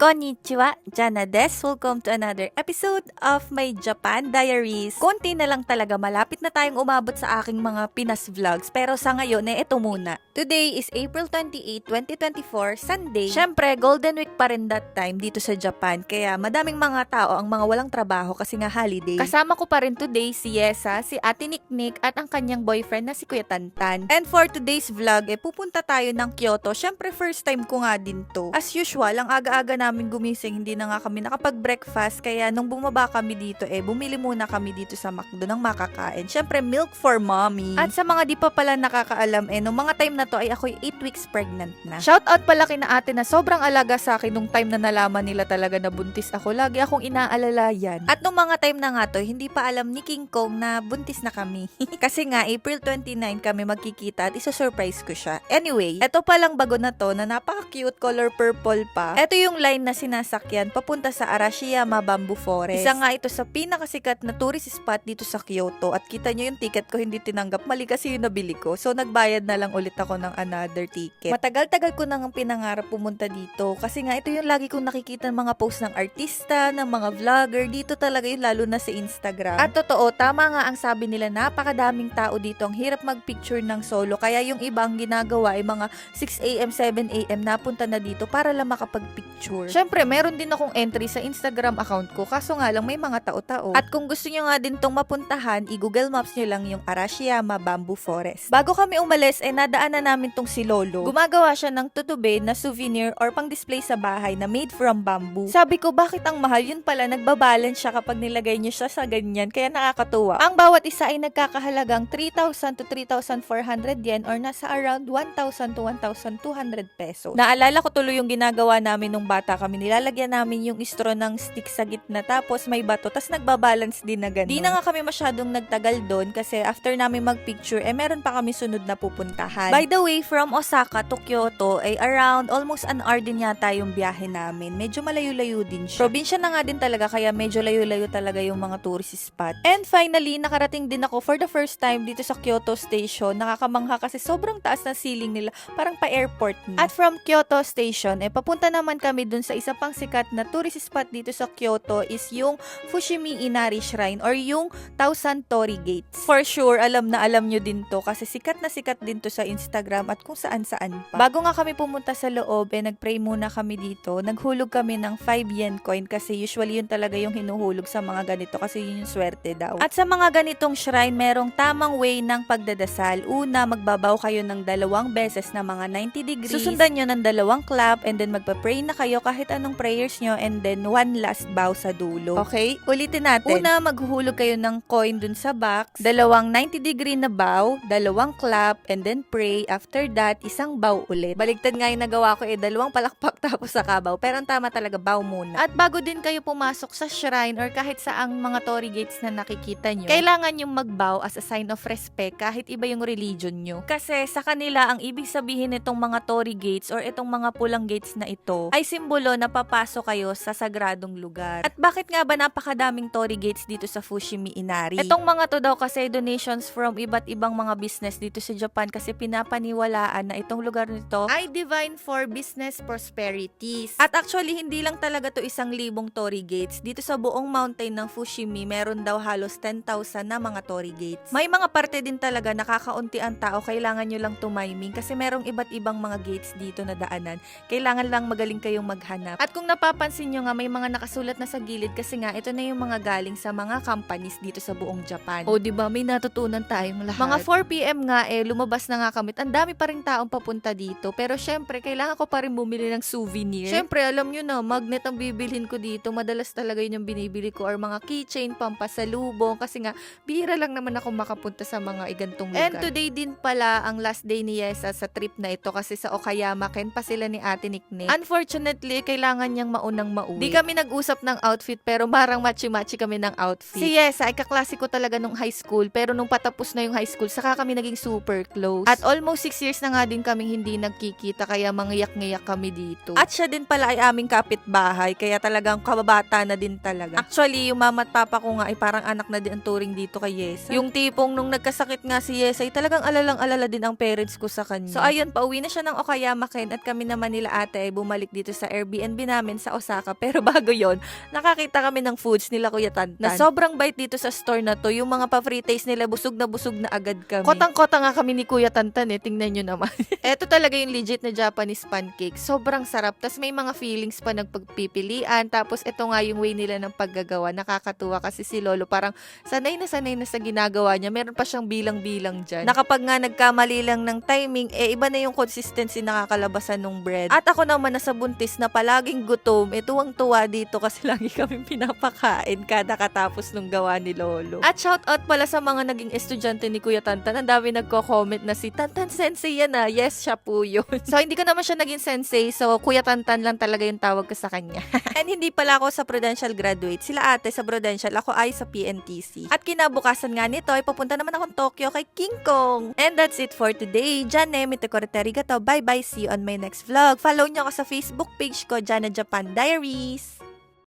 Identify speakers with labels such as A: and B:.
A: Konnichiwa, Jana des. Welcome to another episode of my Japan Diaries. Konti na lang talaga, malapit na tayong umabot sa aking mga Pinas vlogs. Pero sa ngayon, ito muna. Today is April 28, 2024, Sunday. Syempre, Golden Week pa rin that time dito sa Japan. Kaya madaming mga tao ang mga walang trabaho kasi nga holiday. Kasama ko pa rin today si Yesa, si Ate Niknik at ang kanyang boyfriend na si Kuya Tantan. And for today's vlog, pupunta tayo ng Kyoto. Syempre, first time ko nga din to. As usual, ang aga-aga namin gumising, hindi na nga kami nakapag-breakfast. Kaya nung bumaba kami dito, bumili muna kami dito sa McDo ng makakain. Syempre, milk for mommy. At sa mga di pa pala nakakaalam, nung mga time na to ay ako'y 8 weeks pregnant na. Shoutout pala kina ate na sobrang alaga sa akin nung time na nalaman nila talaga na buntis ako. Lagi akong inaalala yan. At nung mga time na nga to, hindi pa alam ni King Kong na buntis na kami. Kasi nga, April 29 kami magkikita at isa-surprise ko siya. Anyway, eto palang bago na to na napaka-cute, color purple pa. Eto yung line na sinasakyan papunta sa Arashiyama Bamboo Forest. Isa nga ito sa pinakasikat na tourist spot dito sa Kyoto. At kita nyo yung ticket ko hindi tinanggap. Mali kasi yung nabili ko. So, nagbayad na lang ulit ako ng another ticket. Matagal-tagal ko nang pinangarap pumunta dito. Kasi nga, ito yung lagi kong nakikita ng mga post ng artista, ng mga vlogger. Dito talaga yun, lalo na sa Instagram. At totoo, tama nga ang sabi nila, napakadaming tao dito. Ang hirap mag-picture ng solo. Kaya yung ibang ginagawa ay mga 6 a.m., 7 a.m. napunta na dito para lang makapag-picture. Syempre, meron din akong entry sa Instagram account ko. Kaso nga lang, may mga tao-tao. At kung gusto nyo nga din tong mapuntahan, i-Google Maps nyo lang yung Arashiyama Bamboo Forest. Bago kami umalis, nadaanan namin tong si Lolo. Gumagawa siya ng tutube na souvenir or pang-display sa bahay na made from bamboo. Sabi ko, bakit ang mahal? Yun pala, nagbabalance siya kapag nilagay niyo siya sa ganyan. Kaya nakakatuwa. Ang bawat isa ay nagkakahalagang 3,000 to 3,400 yen or nasa around 1,000 to 1,200 pesos. Naalala ko tuloy yung ginagawa namin nung bata kami. Nilalagyan namin yung straw ng stick sa gitna tapos may bato. Tapos nagbabalance din na ganun. Di na nga kami masyadong nagtagal doon kasi after namin magpicture, meron pa kami sunod na pupuntahan. By the way, from Osaka to Kyoto ay around almost an hour din yata yung biyahe namin. Medyo malayo-layo din siya. Probinsya na nga din talaga kaya medyo layo-layo talaga yung mga tourist spot. And finally, nakarating din ako for the first time dito sa Kyoto Station. Nakakamangha kasi sobrang taas na ceiling nila. Parang pa-airport na. At from Kyoto Station, papunta naman kami dun sa isa pang sikat na tourist spot dito sa Kyoto is yung Fushimi Inari Shrine or yung Thousand Torii Gates. For sure, alam na alam nyo din to kasi sikat na sikat din to sa Instagram at kung saan-saan pa. Bago nga kami pumunta sa loob, nagpray muna kami dito. Naghulog kami ng 5 yen coin kasi usually yun talaga yung hinuhulog sa mga ganito kasi yun yung swerte daw. At sa mga ganitong shrine, merong tamang way ng pagdadasal. Una, magbabaw kayo ng 2 beses na mga 90 degrees. Susundan nyo ng 2 clap and then magpa-pray na kayo kahit anong prayers nyo and then 1 last bow sa dulo. Okay? Ulitin natin. Una, maghuhulog kayo ng coin dun sa box. 2 90 degree na bow, 2 clap, and then pray. After that, 1 bow ulit. Baligtad nga yung nagawa ko 2 palakpak tapos sa kabaw. Pero ang tama talaga, bow muna. At bago din kayo pumasok sa shrine or kahit saang mga Torii Gates na nakikita nyo, kailangan yung magbow as a sign of respect kahit iba yung religion nyo. Kasi sa kanila, ang ibig sabihin nitong mga Torii Gates or itong mga pulang gates na ito ay simbolo na papasok kayo sa sagradong lugar. At bakit nga ba napakadaming Torii Gates dito sa Fushimi Inari? Itong mga to daw kasi donations from iba't ibang mga business dito sa Japan kasi pinapaniwalaan na itong lugar nito ay divine for business prosperities. At actually, hindi lang talaga to 1,000 Torii Gates. Dito sa buong mountain ng Fushimi, meron daw halos 10,000 na mga Torii Gates. May mga parte din talaga nakakaunti ang tao, kailangan nyo lang tumiming kasi merong iba't ibang mga gates dito na daanan. Kailangan lang magaling kayong maghanap. At kung napapansin nyo nga, may mga nakasulat na sa gilid kasi nga ito na yung mga galing sa mga companies dito sa buong Japan. O diba, may natutunan tayong lahat. Mga 4 PM nga lumabas na nga kami. Ang dami pa rin taong papunta dito. Pero syempre, kailangan ko pa rin bumili ng souvenir. Syempre, alam nyo na, magnet ang bibilhin ko dito. Madalas talaga yun yung binibili ko or mga keychain, pampasalubong. Kasi nga, bihira lang naman ako makapunta sa mga igantong lugar. And today din pala ang last day ni Yesa sa trip na ito kasi sa Okayama, Ken pa sila ni Ate Niknik. Unfortunately, kailangan niyang maunang mauwi. Di kami nag-usap ng outfit pero marang matchy-matchy kami ng outfit. Si Yesa ay kaklase ko talaga nung high school pero nung patapos na yung high school, saka kami naging super close. At almost 6 years na nga din kaming hindi nagkikita kaya mangiyak-ngiyak kami dito. At siya din pala ay aming kapitbahay kaya talagang kababata na din talaga. Actually, yung mama at papa ko nga ay parang anak na din ang turing dito kay Yesa. Yung tipong nung nagkasakit nga si Yesa ay talagang alalang-alala din ang parents ko sa kanya. So ayun, pauwi na siya ng Okayama Ken at kami naman nila ate ay bumalik dito sa Airbnb B&B namin sa Osaka. Pero bago yon, nakakita kami ng foods nila Kuya Tantan na sobrang bait dito sa store na to. Yung mga pa-free taste nila, busog na agad kami. Kotang-kota nga kami ni Kuya Tantan tingnan nyo naman. Eto talaga yung legit na Japanese pancake. Sobrang sarap. Tas may mga feelings pa nagpagpipilian. Tapos ito nga yung way nila ng paggagawa. Nakakatuwa kasi si Lolo parang sanay na sa ginagawa niya. Meron pa siyang bilang-bilang dyan. Kapag nga nagkamali lang ng timing, iba na yung consistency nakakalabasan ng bread. At ako naman nasa buntis na palaging gutom, tuwang-tuwa dito kasi lagi kami pinapakain kada katapos nung gawa ni Lolo. At shoutout pala sa mga naging estudyante ni Kuya Tantan. Ang dami nagko-comment na si Tantan Sensei yan ah. Yes, siya po yun. So, hindi ko naman siya naging sensei. So, Kuya Tantan lang talaga yung tawag ko sa kanya. And hindi pala ako sa Prudential graduate. Sila ate sa Prudential. Ako ay sa PNTC. At kinabukasan nga nito ay papunta naman akong Tokyo kay King Kong. And that's it for today. Jane, Mitakorete arigato. Bye-bye. See you on my next vlog. Follow nyo ako sa Facebook page ko, Jana Japan Diaries.